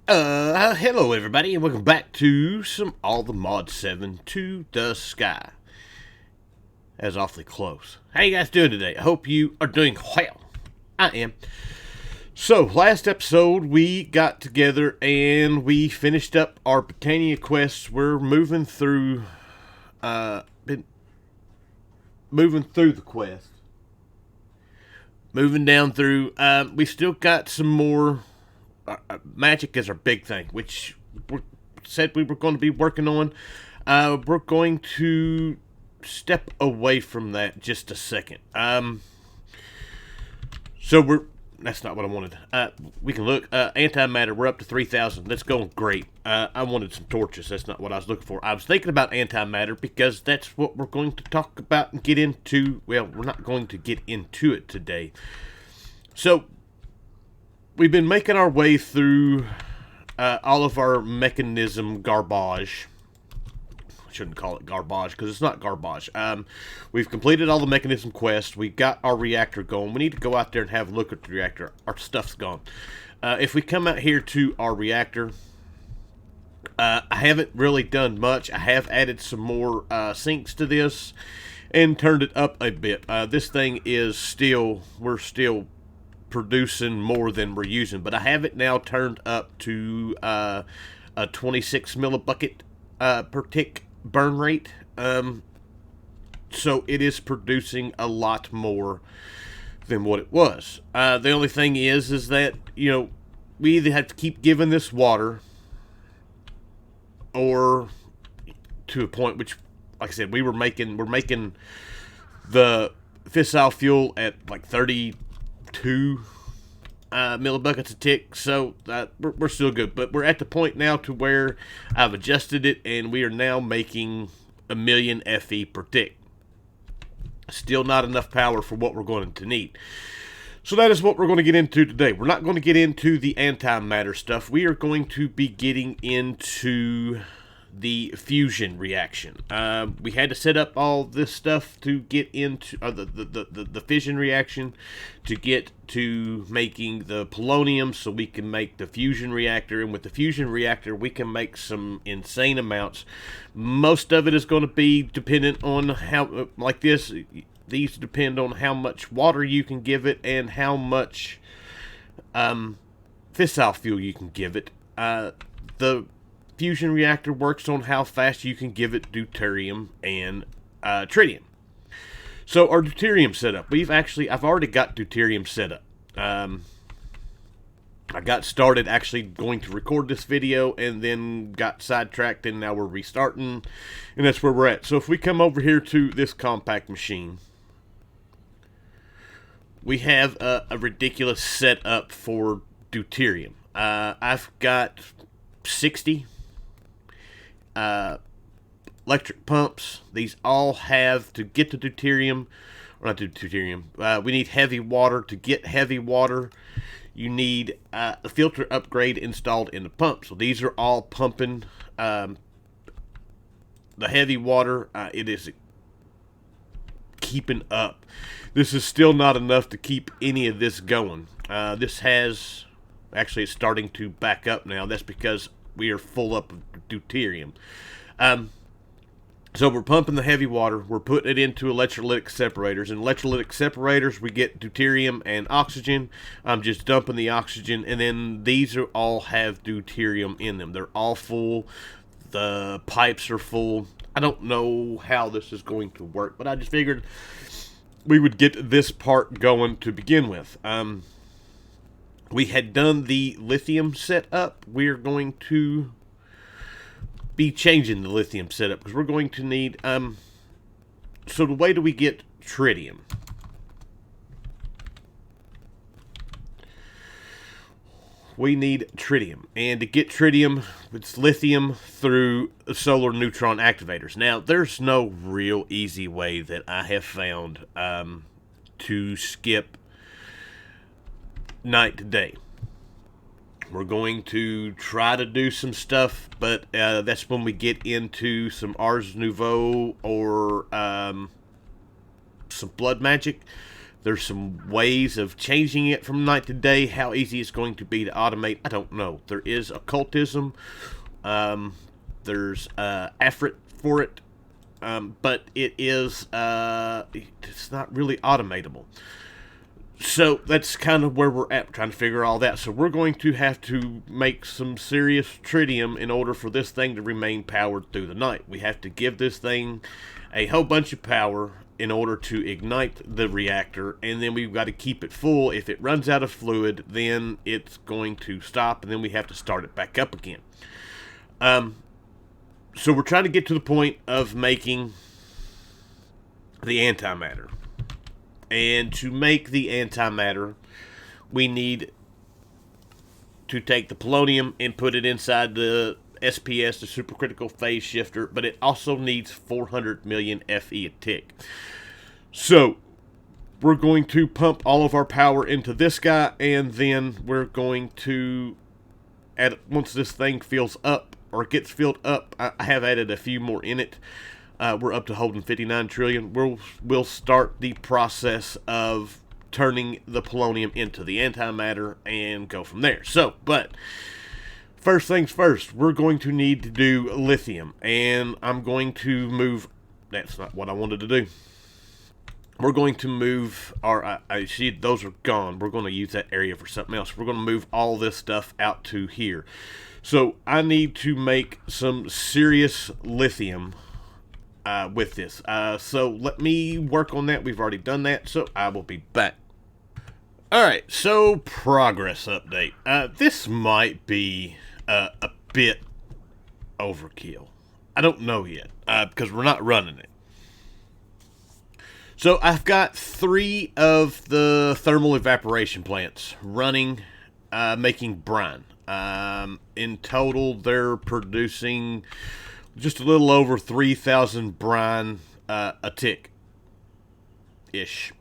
Hello everybody, and welcome back to some All the Mod 7 to the Sky. That's awfully close. How you guys doing today? I hope you are doing well. I am. So, last episode we got together and we finished up our Britannia quests. We're moving through, the quest. Moving down through, we still got some more. Magic is our big thing, which we said we were going to be working on. We're going to step away from that just a second. That's not what I wanted. We can look. Antimatter, we're up to 3,000. That's going great. I wanted some torches. That's not what I was looking for. I was thinking about antimatter because that's what we're going to talk about and get into. Well, we're not going to get into it today. So, we've been making our way through all of our mechanism garbage. I shouldn't call it garbage because it's not garbage. We've completed all the mechanism quests. We got our reactor going. We need to go out there and have a look at the reactor. Our stuff's gone. If we come out here to our reactor, I haven't really done much. I have added some more sinks to this and turned it up a bit. This thing is we're still producing more than we're using, but I have it now turned up to a 26 millibucket per tick burn rate. So it is producing a lot more than what it was. The only thing is that we either have to keep giving this water, or to a point which, like I said, we're making the fissile fuel at like 32 millibuckets a tick, so we're still good. But we're at the point now to where I've adjusted it, and we are now making 1,000,000 FE per tick. Still not enough power for what we're going to need. So that is what we're going to get into today. We're not going to get into the antimatter stuff. We are going to be getting into the fusion reaction. We had to set up all this stuff to get into the fission reaction to get to making the polonium, so we can make the fusion reactor. And with the fusion reactor, we can make some insane amounts. Most of it is going to be dependent on how, like this. These depend on how much water you can give it and how much fissile fuel you can give it. The fusion reactor works on how fast you can give it deuterium and tritium. So our deuterium setup, I've already got deuterium set up. I got started actually going to record this video and then got sidetracked, and now we're restarting, and that's where we're at. So if we come over here to this compact machine, we have a ridiculous setup for deuterium. I've got 60 electric pumps. These all have to get the deuterium, or not the deuterium. We need heavy water. To get heavy water, you need a filter upgrade installed in the pump. So these are all pumping the heavy water. It is keeping up. This is still not enough to keep any of this going. It's starting to back up now. That's because we are full up of deuterium. So we're pumping the heavy water. We're putting it into electrolytic separators. In electrolytic separators, we get deuterium and oxygen. I'm just dumping the oxygen, and then these all have deuterium in them. They're all full. The pipes are full. I don't know how this is going to work, but I just figured we would get this part going to begin with. We had done the lithium setup. We're going to be changing the lithium setup because we're going to need so the way do we get tritium? We need tritium, and to get tritium, it's lithium through solar neutron activators. Now, there's no real easy way that I have found to skip night to day. We're going to try to do some stuff, but that's when we get into some Ars Nouveau or some blood magic. There's some ways of changing it from night to day. How easy it's going to be to automate, I don't know. There is occultism. There's effort for it. But it's not really automatable. So that's kind of where we're at, trying to figure all that. So we're going to have to make some serious tritium in order for this thing to remain powered through the night. We have to give this thing a whole bunch of power in order to ignite the reactor, and then we've got to keep it full. If it runs out of fluid, then it's going to stop, and then we have to start it back up again. So we're trying to get to the point of making the antimatter. And to make the antimatter, we need to take the polonium and put it inside the SPS, the supercritical phase shifter, but it also needs 400 million Fe a tick. So we're going to pump all of our power into this guy, and then we're going to, once this thing fills up, or gets filled up, I have added a few more in it. We're up to holding 59 trillion. We'll start the process of turning the polonium into the antimatter and go from there. So, but first things first, we're going to need to do lithium, and I'm going to move. That's not what I wanted to do. We're going to move our. I see those are gone. We're going to use that area for something else. We're going to move all this stuff out to here. So I need to make some serious lithium with this. So let me work on that. We've already done that, so I will be back. Alright, so progress update. This might be a bit overkill. I don't know yet, because we're not running it. So I've got 3 of the thermal evaporation plants running, making brine. In total, they're producing just a little over 3,000 brine a tick ish.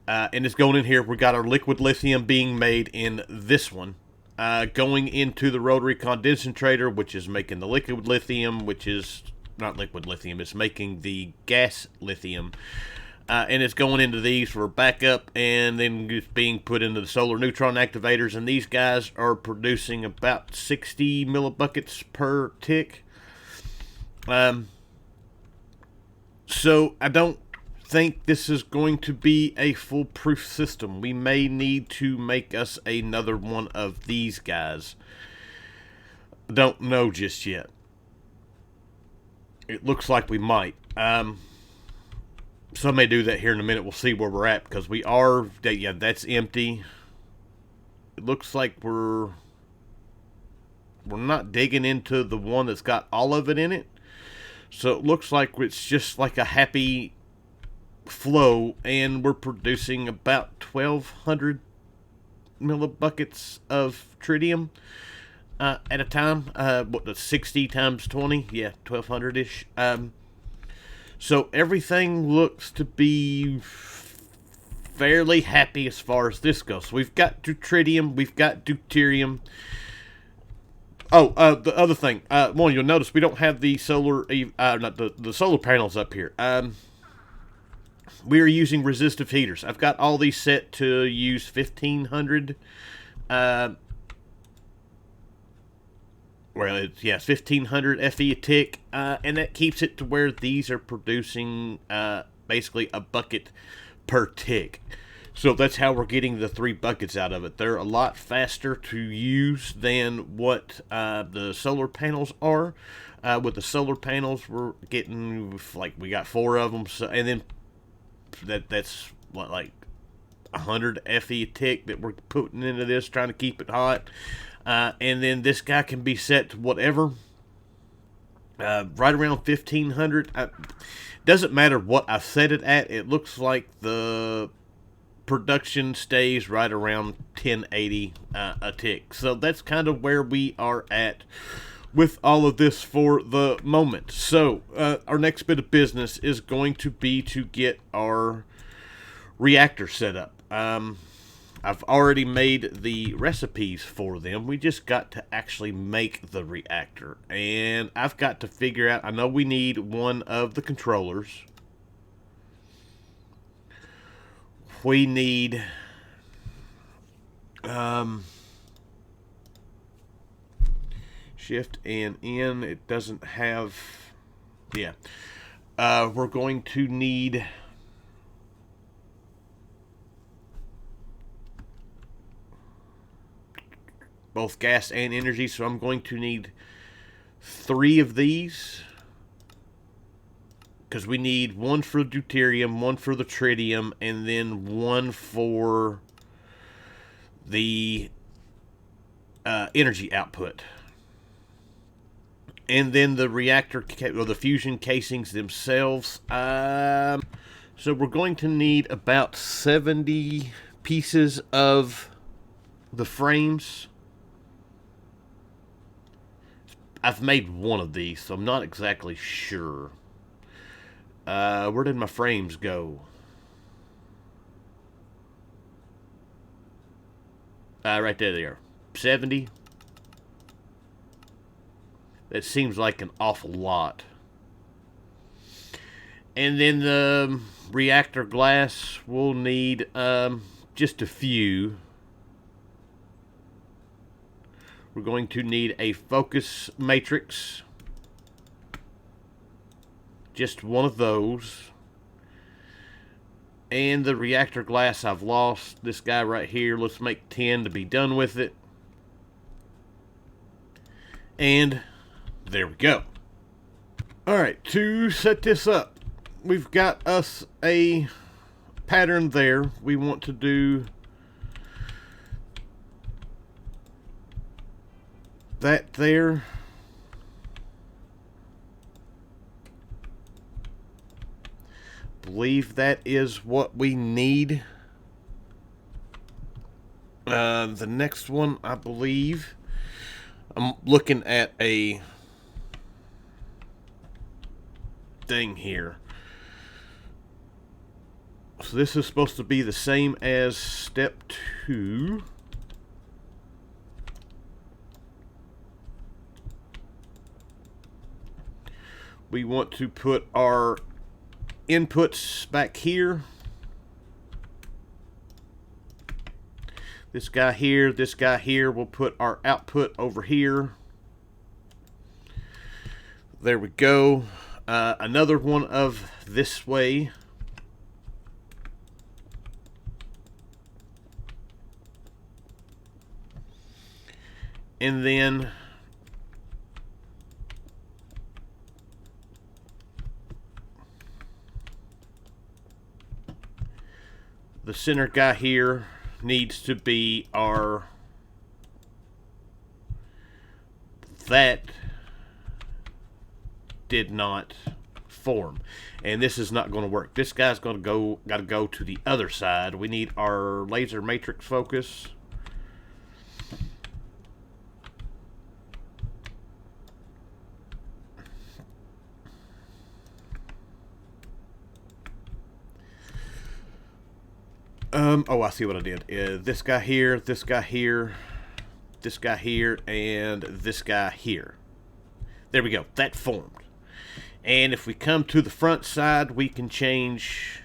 And it's going in here. We got our liquid lithium being made in this one, going into the rotary condensator, which is making the liquid lithium, which is not liquid lithium, it's making the gas lithium. And it's going into these for backup, and then it's being put into the solar neutron activators, and these guys are producing about 60 millibuckets per tick. So I don't think this is going to be a foolproof system. We may need to make us another one of these guys. Don't know just yet. It looks like we might. So I may do that here in a minute. We'll see where we're at, because we are, yeah, that's empty. It looks like we're not digging into the one that's got all of it in it. So it looks like it's just like a happy flow, and we're producing about 1,200 millibuckets of tritium at a time. What, the 60 times 20? Yeah, 1,200-ish. So everything looks to be fairly happy as far as this goes. So we've got tritium, we've got deuterium. Oh, the other thing, one, you'll notice we don't have the solar, not the solar panels up here. We are using resistive heaters. I've got all these set to use 1,500. Well, it's 1,500 Fe a tick, and that keeps it to where these are producing basically a bucket per tick. So that's how we're getting the 3 buckets out of it. They're a lot faster to use than what the solar panels are. With the solar panels, we're getting, like, we got 4 of them, so, and then that's what, like 100 Fe a tick that we're putting into this, trying to keep it hot. And then this guy can be set to whatever, right around 1,500. Doesn't matter what I set it at. It looks like the production stays right around 1080 a tick. So that's kind of where we are at with all of this for the moment. So our next bit of business is going to be to get our reactor set up. I've already made the recipes for them. We just got to actually make the reactor. And I've got to figure out, I know we need one of the controllers. we need shift and N. It doesn't have, yeah. We're going to need both gas and energy, so I'm going to need 3 of these, because we need 1 for the deuterium, 1 for the tritium, and then 1 for the energy output. And then the reactor, or the fusion casings themselves. So we're going to need about 70 pieces of the frames. I've made 1 of these, so I'm not exactly sure. Where did my frames go? Right there they are. 70. That seems like an awful lot. And then the reactor glass, we'll need just a few. We're going to need a focus matrix. Just 1 of those. And the reactor glass I've lost. This guy right here. Let's make 10 to be done with it. And there we go. Alright, to set this up, we've got us a pattern there. We want to do that there. Believe that is what we need. The next one, I believe, I'm looking at a thing here. So this is supposed to be the same as step 2. We want to put our inputs back here. This guy here, this guy here. We'll put our output over here. There we go. Another one of this way. And then the center guy here needs to be our, that did not form, and this is not going to work. This guy's going to got to go to the other side. We need our laser matrix focus. Oh, I see what I did. This guy here, this guy here, this guy here, and this guy here. There we go. That formed. And if we come to the front side, we can change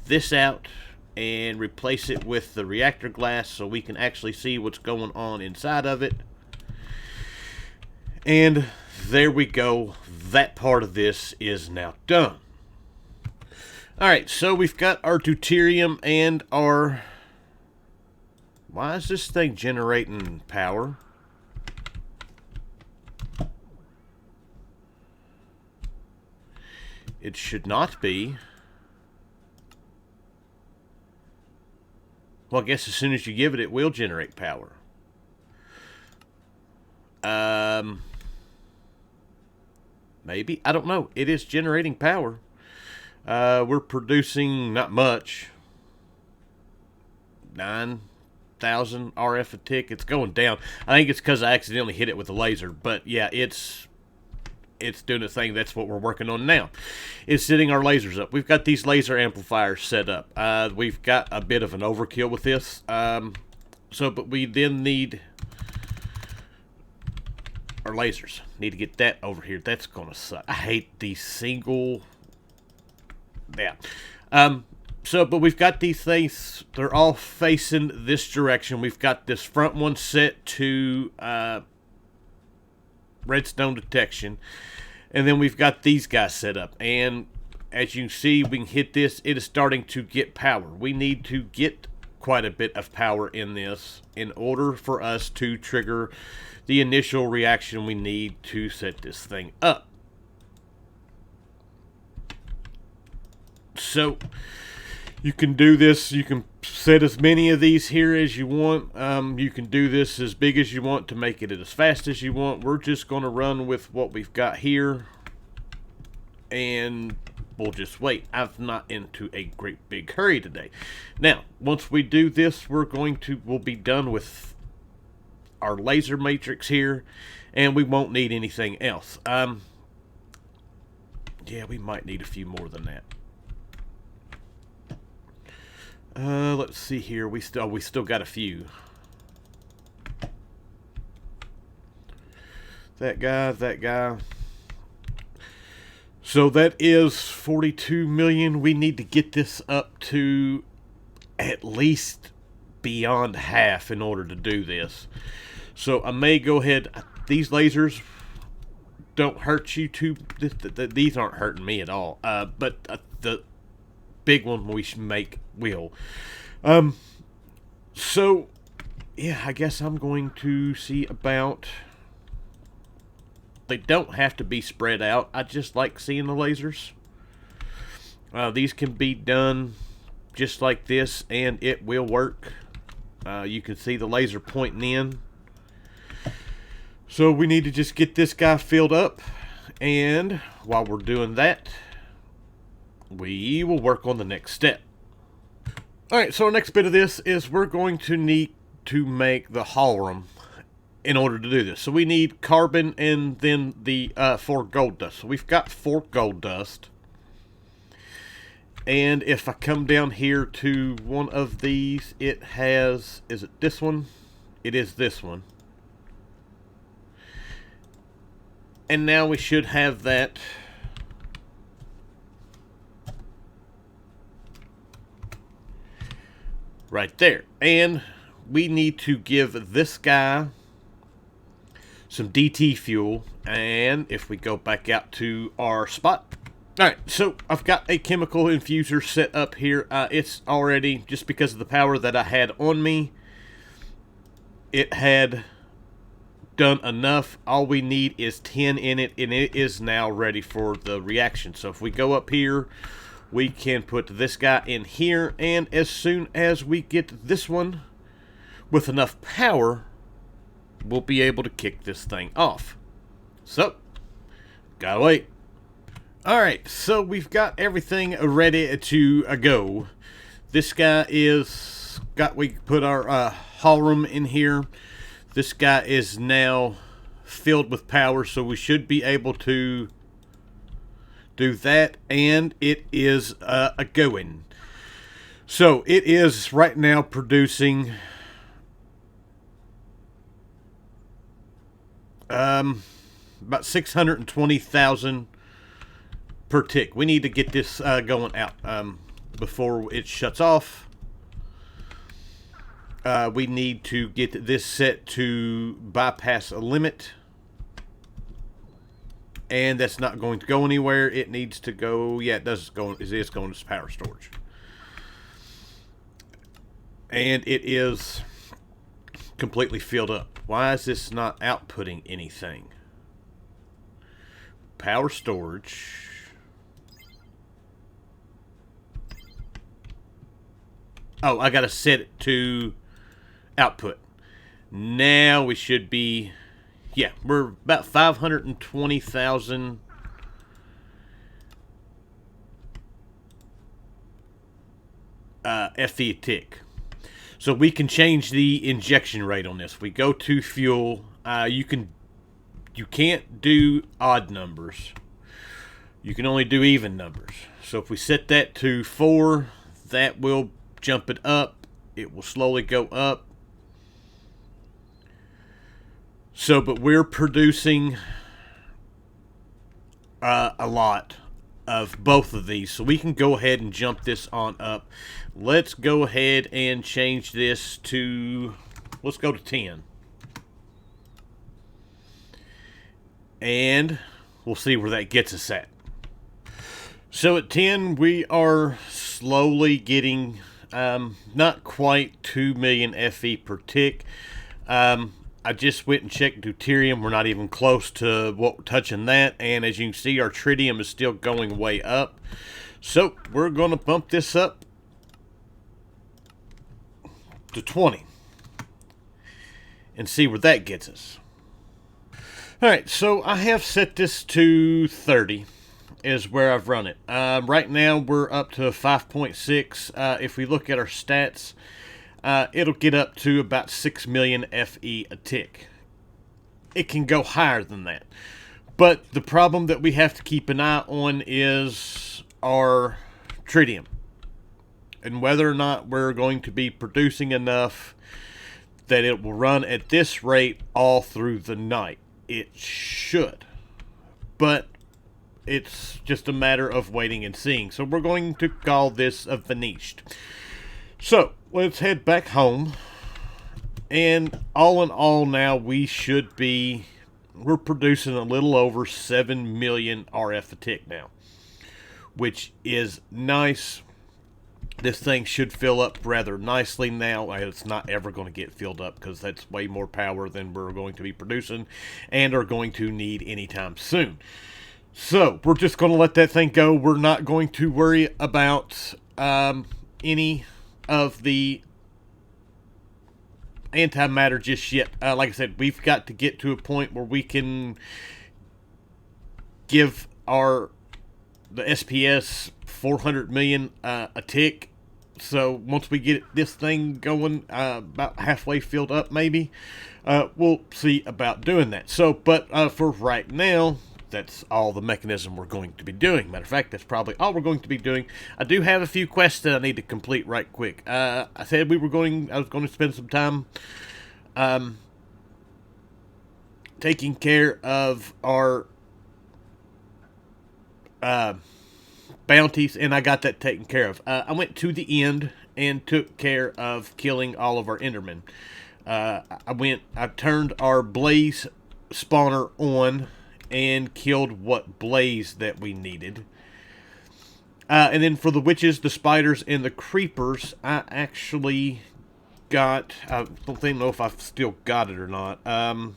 this out and replace it with the reactor glass so we can actually see what's going on inside of it. And there we go. That part of this is now done. Alright, so we've got our deuterium and our... Why is this thing generating power? It should not be. Well, I guess as soon as you give it, it will generate power. Maybe? I don't know. It is generating power. We're producing not much. 9,000 RF a tick. It's going down. I think it's because I accidentally hit it with a laser. But yeah, it's doing a thing. That's what we're working on now. Is setting our lasers up. We've got these laser amplifiers set up. We've got a bit of an overkill with this. But we then need our lasers. Need to get that over here. That's gonna suck. I hate these single... Yeah. So, but we've got these things, they're all facing this direction. We've got this front one set to redstone detection. And then we've got these guys set up. And as you can see, we can hit this. It is starting to get power. We need to get quite a bit of power in this in order for us to trigger the initial reaction we need to set this thing up. So you can do this. You can set as many of these here as you want. You can do this as big as you want to make it as fast as you want. We're just going to run with what we've got here, and we'll just wait. I'm not into a great big hurry today. Now, once we do this, we'll be done with our laser matrix here, and we won't need anything else. Yeah, we might need a few more than that. Let's see here. We still got a few. That guy. So that is 42 million. We need to get this up to at least beyond half in order to do this. So I may go ahead. These lasers don't hurt you too. These aren't hurting me at all. But the big one we should make will. So yeah, I guess I'm going to see about. They don't have to be spread out. I just like seeing the lasers. These can be done just like this, and it will work. You can see the laser pointing in. So we need to just get this guy filled up. And while we're doing that, we will work on the next step. Alright, so our next bit of this is we're going to need to make the hull room in order to do this. So we need carbon and then the 4 gold dust. So we've got 4 gold dust. And if I come down here to one of these, it has, is it this one? It is this one. And now we should have that right there. And we need to give this guy some DT fuel. And if we go back out to our spot. Alright, so I've got a chemical infuser set up here. It's already, just because of the power that I had on me, it had done enough. All we need is 10 in it, and it is now ready for the reaction. So if we go up here, we can put this guy in here, and as soon as we get this one with enough power, we'll be able to kick this thing off. So, gotta wait. Alright, so we've got everything ready to go. This guy is we put our hull room in here. This guy is now filled with power, so we should be able to do that, and it is going. So it is right now producing about 620,000 per tick. We need to get this going out before it shuts off. We need to get this set to bypass a limit, and that's not going to go anywhere. It needs to go. Yeah, it does go. It is going to power storage, and it is completely filled up. Why is this not outputting anything? Power storage. Oh, I gotta set it to output. Now we should be, yeah, we're about 520,000 FE a tick. So we can change the injection rate on this. We go to fuel. You can't do odd numbers. You can only do even numbers. So if we set that to 4, that will jump it up. It will slowly go up. So, but we're producing a lot of both of these. So we can go ahead and jump this on up. Let's go ahead and change this to, let's go to 10. And we'll see where that gets us at. So at 10, we are slowly getting not quite 2 million FE per tick. I just went and checked deuterium. We're not even close to touching that. And as you can see, our tritium is still going way up. So we're going to bump this up to 20 and see where that gets us. Alright, so I have set this to 30 is where I've run it. Right now we're up to 5.6. If we look at our stats, it'll get up to about 6 million FE a tick. It can go higher than that. But the problem that we have to keep an eye on is our tritium. And whether or not we're going to be producing enough that it will run at this rate all through the night. It should. But it's just a matter of waiting and seeing. So we're going to call this a finished. So let's head back home. And all in all now we're producing a little over 7 million RF a tick now. Which is nice. This thing should fill up rather nicely now. It's not ever going to get filled up because that's way more power than we're going to be producing and are going to need anytime soon. So we're just going to let that thing go. We're not going to worry about any of the antimatter just yet. Like I said, we've got to get to a point where we can give the SPS 400 million a tick. So once we get this thing going about halfway filled up maybe, we'll see about doing that. So but for right now, that's all the mechanism we're going to be doing. Matter of fact, that's probably all we're going to be doing. I do have a few quests that I need to complete right quick. I said I was going to spend some time taking care of our bounties, and I got that taken care of. I went to the end and took care of killing all of our Endermen. I turned our blaze spawner on and killed what blaze that we needed. And then for the witches, the spiders, and the creepers, I actually got, I don't know if I've still got it or not. I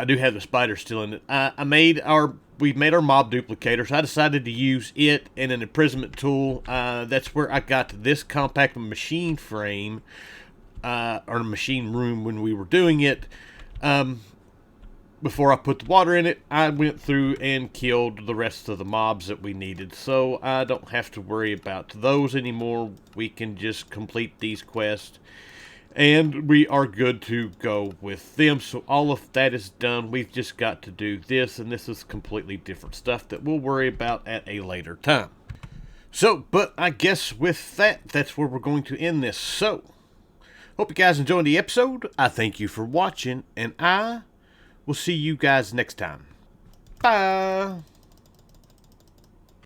do have the spider still in it. We made our mob duplicator, so I decided to use it and an imprisonment tool. That's where I got this compact machine frame, or machine room when we were doing it. Before I put the water in it, I went through and killed the rest of the mobs that we needed. So I don't have to worry about those anymore. We can just complete these quests. And we are good to go with them. So all of that is done. We've just got to do this. And this is completely different stuff that we'll worry about at a later time. So, but I guess with that, that's where we're going to end this. So, hope you guys enjoyed the episode. I thank you for watching. And I will see you guys next time. Bye.